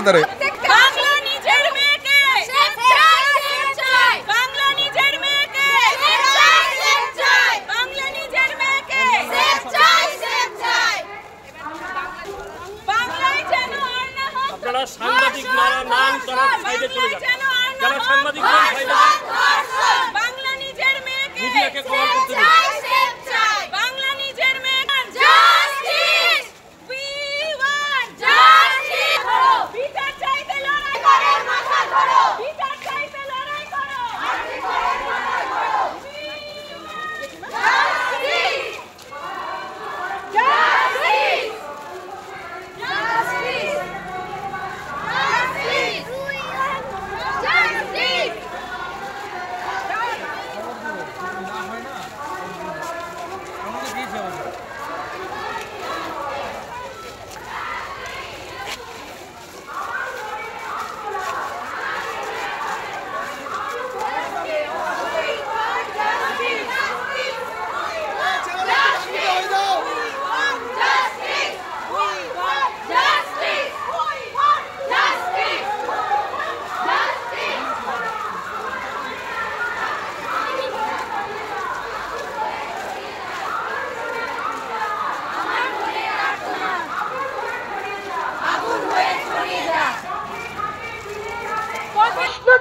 একাধারে। সাংবাদিক নাম করার সাইডে চলে যান, যারা সাংবাদিক বাংলা নিজের মেয়েকে মিডিয়াকে কভার করতে দিন। বাংলা নিজের মেয়ে জাস্টিস, উই ওয়ান্ট জাস্টিস। বিচার চাইতে লড়াই করো, মাথা ধরো। বিচার চাইতে লড়াই করো, জাস্টিস, জাস্টিস, জাস্টিস।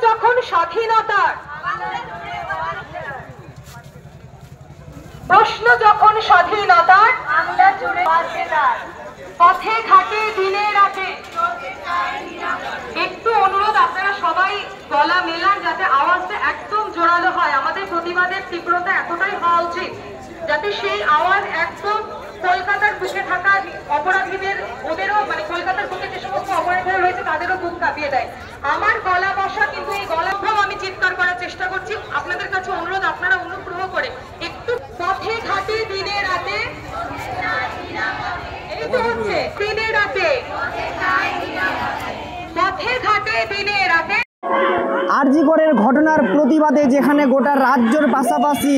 যখন স্বাধীনতার প্রশ্ন, যখন স্বাধীনতার পথে ঘাটে দিনে রাতে, একটু অনুরোধ আপনারা সবাই গলা মেলান যাতে আওয়াজটা একদম জোরালো হয়। আমাদের প্রতিবাদের তীব্রতা এতটাই হওয়া উচিত যাতে সেই আওয়াজ একদম কলকাতার বুকে থাকা অপরাধীদের, ওদেরও মানে কলকাতার বুকে যে সমস্ত অপরাধীরা রয়েছে তাদেরও বুক কাঁপিয়ে দেয়। আমার গলা বসা, কিন্তু এই গলাভাব আমি চিৎকার করার চেষ্টা করছি। আপনাদের কাছে অনুরোধ, আপনারা অনুগ্রহ করে একটু পথে ঘাটে দিনে রাতে, এই তো হচ্ছে দিনে রাতে, পথে ঘাটে দিনে রাতে। আরজি করের ঘটনার প্রতিবাদে যেখানে গোটা রাজ্যের পাশাপাশি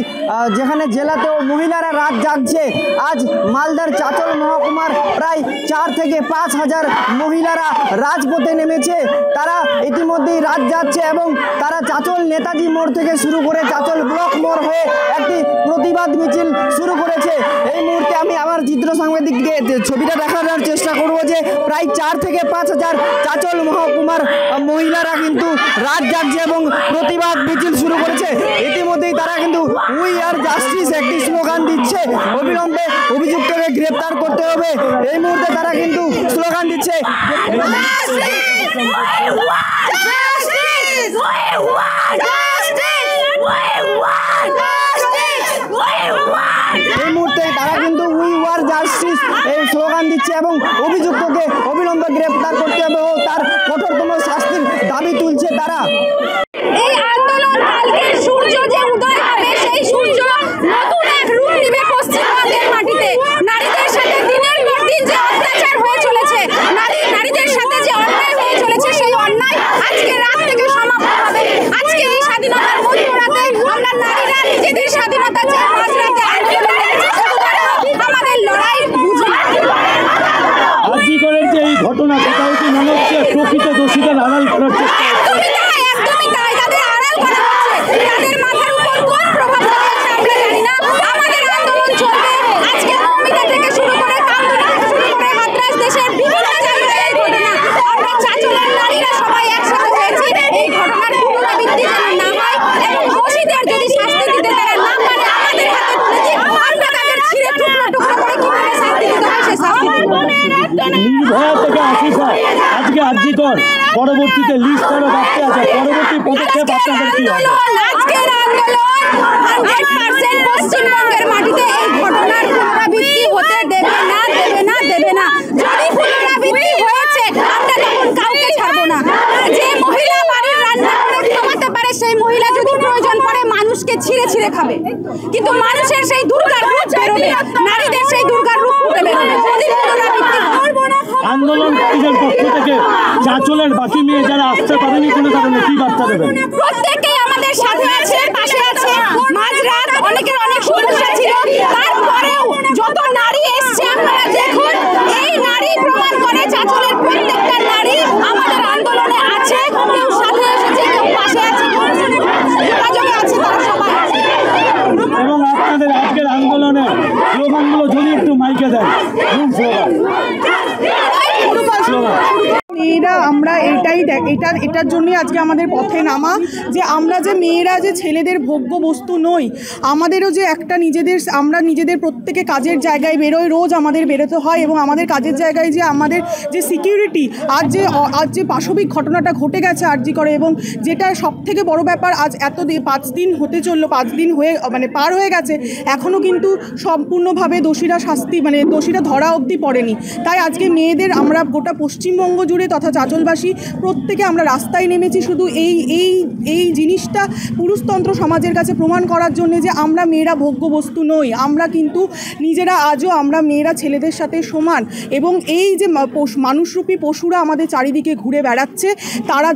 যেখানে জেলাতেও মহিলারা রাত জাগছে, আজ মালদার চাঁচল মহকুমার প্রায় 4 থেকে 5 হাজার মহিলারা রাজপথে নেমেছে। তারা ইতিমধ্যেই রাত যাচ্ছে এবং তারা চাঁচল নেতাজি মোড় থেকে শুরু করে চাঁচল ব্লক মোড় হয়ে একটি প্রতিবাদ মিছিল শুরু করেছে। এই মুহূর্তে আমি আমার চিত্র সাংবাদিককে ছবিটা দেখানোর চেষ্টা করব যে প্রায় 4 থেকে 5 হাজার চাঁচল মহকুমার মহিলারা কিন্তু রাত জাগছে এবং প্রতিবাদ মিছিল শুরু করেছে। ইতিমধ্যেই তারা কিন্তু উই আর জাস্টিস একটি স্লোগান দিচ্ছে, অবিলম্বে অভিযুক্তকে গ্রেপ্তার করতে হবে। এই মুহূর্তে তারা কিন্তু স্লোগান দিচ্ছে, এই মুহূর্তে তারা কিন্তু উই ওয়ার জাস্টিস এই স্লোগান দিচ্ছে এবং অভিযুক্তকে অবিলম্বে গ্রেপ্তার করতে হবে ও তার কঠোরতম শাস্তির দাবি তুলছে তারা। এই আন্দোলন কালকের সূর্য যে উদয় হবে, সেই সূর্য নতুন এক রূপ নেবে পশ্চিমবঙ্গের মাটিতে। নারীদের সাথে দিনের পর দিন যে অত্যাচার হয়ে চলেছে, নারীদের সাথে যে অন্যায় হয়ে চলেছে, সেই অন্যায় আজকে রাত থেকে সমাপ্ত হবে। আজকে এই স্বাধীনতার মধ্যরাতে আমরা নারীরা নিজেদের স্বাধীনতা চাই, মাঝরাতে আমাদের লড়াই বুঝি। আরজি করের যে এই ঘটনা, সেটা হচ্ছে মনে হচ্ছে প্রকৃত দোষীদের আড়াল করার চেষ্টা। একদমই তাই, তাদের আড়াল করা হচ্ছে। তাদের মাথার উপর কোন প্রভাব পড়ছে আমরা জানি না। আমাদের আন্দোলন চলবে। আজকে মৌমিতা থেকে শুরু করে কামদুনি থেকে শুরু করে হাতরাস দেশের বিভিন্ন জায়গায় এই ঘটনা। আমরা চাঁচলের নারীরা সবাই একসাথে হয়েছি এই ঘটনার পুনরাবৃত্তি যেন না হয় এবং দোষীদের যদি শাস্তি দিতে তারা না পারে আমাদের হাতে তুলে দিই, আমরা তাদের ছিঁড়ে টুকরো টুকরো করে কিভাবে শাস্তি দিতে হয় সেই শাস্তি দেব। নির্ভয়া থেকে আসিফা, আজকে আরজি কর, পরবর্তীতে লিস্ট করে বাড়তে আছে। পরবর্তী পদক্ষেপ আপনাদের কি হবে? আজকের আন্দোলন 100% পশ্চিমবঙ্গের মাটিতে এই ঘটনার পুনরাবৃত্তি হতে দেবে না, দেবে না, দেবে না। যদি পুনরাবৃত্তি হয়েছে আমরা তখন কাউকে ছাড়বো না। যে মহিলা বাড়ির রান্না করে খাওয়াতে পারে, সেই মহিলা যদি প্রয়োজন পড়ে মানুষকে ছিঁড়ে ছিঁড়ে খাবে, কিন্তু মানুষের সেই দুর্গার রূপ বেরোবে, নারীদের সেই দুর্গার রূপ ফুটে বেরোবে। যদি পুনরাবৃত্তি করবো না। আন্দোলনকারীদের পক্ষ থেকে চাঁচলের বাকি মেয়ে যারা আসতে পারেনি কোনো কারণে কি বার্তা দেবেন? প্রত্যেকেই আমাদের সাথে আছে, পাশে আছে। মাঝরাত অনেকের অনেক সমস্যা ছিল, তারপরেও যত নারী এসছে আপনারা দেখুন। এই নারী প্রমাণ করে চাঁচলের প্রত্যেকটা নারী আমাদের স্লোগানগুলো যদি একটু মাইকে দেন। মেয়েরা আমরা এটার জন্যই আজকে আমাদের পথে নামা, যে আমরা যে মেয়েরা যে ছেলেদের ভোগ্য বস্তু নই, আমাদেরও যে একটা আমরা নিজেদের প্রত্যেকে কাজের জায়গায় বেরোই, রোজ আমাদের বেরোতে হয় এবং আমাদের কাজের জায়গায় যে আমাদের যে সিকিউরিটি, আজ যে পাশবিক ঘটনাটা ঘটে গেছে আরজি করে, এবং যেটা সবথেকে বড় ব্যাপার, আজ 5 দিন হতে চললো, 5 দিন হয়ে পার হয়ে গেছে, এখনও কিন্তু সম্পূর্ণভাবে দোষীরা ধরা অবধি পড়েনি। তাই আজকে মেয়েদের আমরা গোটা পশ্চিমবঙ্গ জুড়ে তথা চাঁচলবাসী প্রত্যেকে আমরা রাস্তায় নেমেছি শুধু এই জিনিসটা পুরুষতন্ত্র সমাজের কাছে প্রমাণ করার জন্য যে আমরা মেয়েরা ভোগ্য বস্তু নই, আমরা কিন্তু নিজেরা আজও আমরা মেয়েরা ছেলেদের সাথে সমান। এবং এই যে মানুষরূপী পশুরা আমাদের চারিদিকে ঘুরে বেড়াচ্ছে, তারা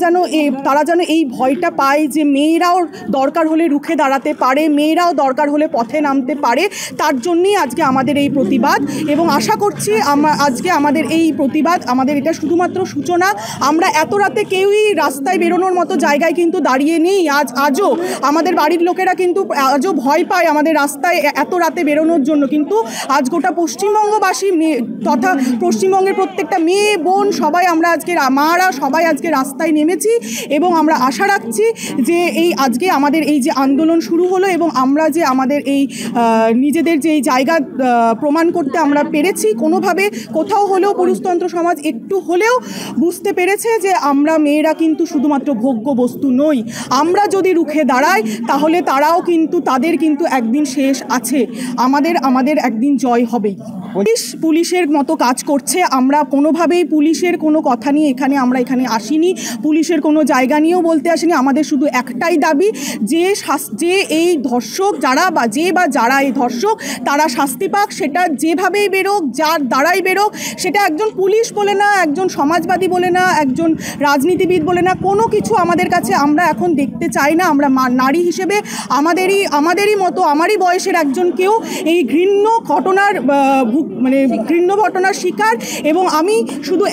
যেন এই ভয়টা পায় যে মেয়েরাও দরকার হলে রুখে দাঁড়াতে পারে, মেয়েরাও দরকার হলে পথে নামতে পারে। তার জন্যই আজকে আমাদের এই প্রতিবাদ, এবং আশা করছি আজকে আমাদের এই প্রতিবাদ, আমাদের এটা শুধুমাত্র সূচনা। আমরা এত রাতে কেউই রাস্তায় বেরোনোর মতো জায়গায় কিন্তু দাঁড়িয়ে নেই। আজও আমাদের বাড়ির লোকেরা কিন্তু আজও ভয় পায় আমাদের রাস্তায় এত রাতে বেরোনোর জন্য, কিন্তু আজ গোটা পশ্চিমবঙ্গবাসী তথা পশ্চিমবঙ্গের প্রত্যেকটা মেয়ে বোন সবাই আমরা আজকে মারা সবাই আজকে রাস্তায় নেমেছি। এবং আমরা আশা রাখছি যে আজকে আমাদের এই যে আন্দোলন শুরু হলো, এবং আমরা যে আমাদের এই নিজেদের যে জায়গা প্রমাণ করতে আমরা পেরেছি, কোনোভাবে কোথাও হলেও পুরুষতন্ত্র সমাজ একটু হলেও বুঝতে পেরেছে যে আমরা মেয়েরা কিন্তু শুধুমাত্র ভোগ্য বস্তু নই। আমরা যদি রুখে দাঁড়াই তাহলে তাদের কিন্তু একদিন শেষ আছে, আমাদের একদিন জয় হবেই। পুলিশের মতো কাজ করছে, আমরা কোনোভাবেই পুলিশের কোনো কথা নিয়ে আমরা এখানে আসিনি, পুলিশের কোনো জায়গা নিয়েও বলতে আসিনি। আমাদের শুধু একটাই দাবি যে এই ধর্ষক যারা এই ধর্ষক তারা শাস্তি পাক, সেটা যেভাবেই বেরোক, যার দ্বারাই বেরোক, সেটা একজন পুলিশ বলে না, একজন সমাজবাদী বলে না, একজন রাজনীতিবিদ বলে না, কোনো কিছু আমাদের কাছে আমরা এখন দেখতে চাই না। আমরা নারী হিসেবে আমাদেরই মতো আমারই বয়সের একজন কেউ এই ঘৃণ্য ঘটনার শিকার। এবং আমি শুধু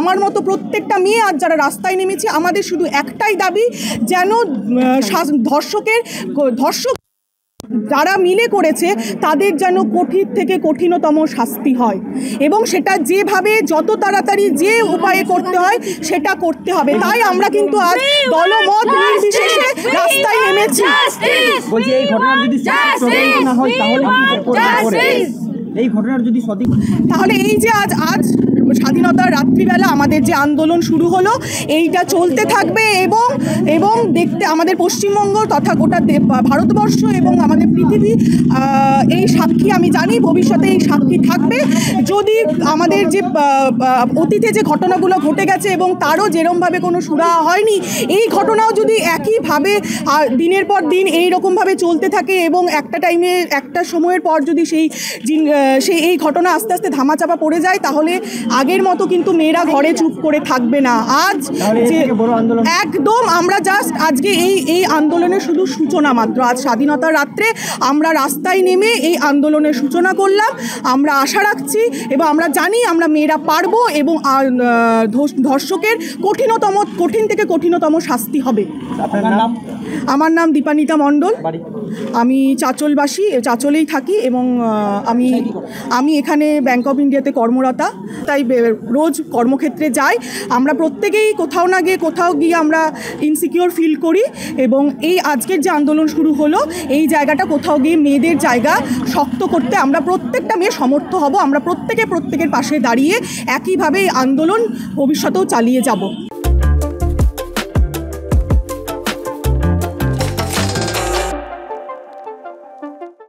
আমার মতো প্রত্যেকটা মেয়ে আজ যারা রাস্তায় নেমেছি, আমাদের শুধু একটাই দাবি, যেন ধর্ষক যারা মিলে করেছে তাদের যেন কঠিন থেকে কঠিনতম শাস্তি হয়, এবং সেটা যেভাবে যত তাড়াতাড়ি যে উপায়ে করতে হয় সেটা করতে হবে। তাই আমরা কিন্তু আজ দলমত নির্বিশেষে রাস্তায় নেমেছি। বলছি এই ঘটনার যদি না হয় তাহলে এই যে আজ স্বাধীনতার রাত্রিবেলা আমাদের যে আন্দোলন শুরু হলো, এইটা চলতে থাকবে এবং দেখতে আমাদের পশ্চিমবঙ্গ তথা গোটা ভারতবর্ষ এবং আমাদের পৃথিবী এই সাক্ষী, আমি জানি ভবিষ্যতে এই সাক্ষী থাকবে। যদি আমাদের যে অতীতে যে ঘটনাগুলো ঘটে গেছে এবং তারও যেরমভাবে কোনো সুরাহা হয়নি, এই ঘটনাও যদি একইভাবে দিনের পর দিন এইরকমভাবে চলতে থাকে এবং একটা সময়ের পর যদি এই ঘটনা আস্তে আস্তে ধামাচাপা পড়ে যায়, তাহলে আগের মতো কিন্তু মেয়েরা ঘরে চুপ করে থাকবে না। আজ একদম আমরা জাস্ট আজকে এই আন্দোলনের শুধু সূচনা মাত্র। আজ স্বাধীনতার রাত্রে আমরা রাস্তায় নেমে এই আন্দোলনের সূচনা করলাম। আমরা আশা রাখছি এবং আমরা জানি আমরা মেয়েরা পারবো, এবং ধর্ষকের কঠিন থেকে কঠিনতম শাস্তি হবে। আমার নাম দীপানিতা মণ্ডল, আমি চাঁচলবাসী, চাঁচলেই থাকি, এবং আমি এখানে ব্যাংক অফ ইন্ডিয়াতে কর্মরতা, তাই রোজ কর্মক্ষেত্রে যাই। আমরা প্রত্যেকেই কোথাও গিয়ে আমরা ইনসিকিউর ফিল করি, এবং এই আজকের যে আন্দোলন শুরু হলো, এই জায়গাটা কোথাও গিয়ে মেয়েদের জায়গা শক্ত করতে আমরা প্রত্যেকটা মেয়ে সমর্থ হব। আমরা প্রত্যেকের পাশে দাঁড়িয়ে একইভাবে এই আন্দোলন ভবিষ্যতেও চালিয়ে যাব।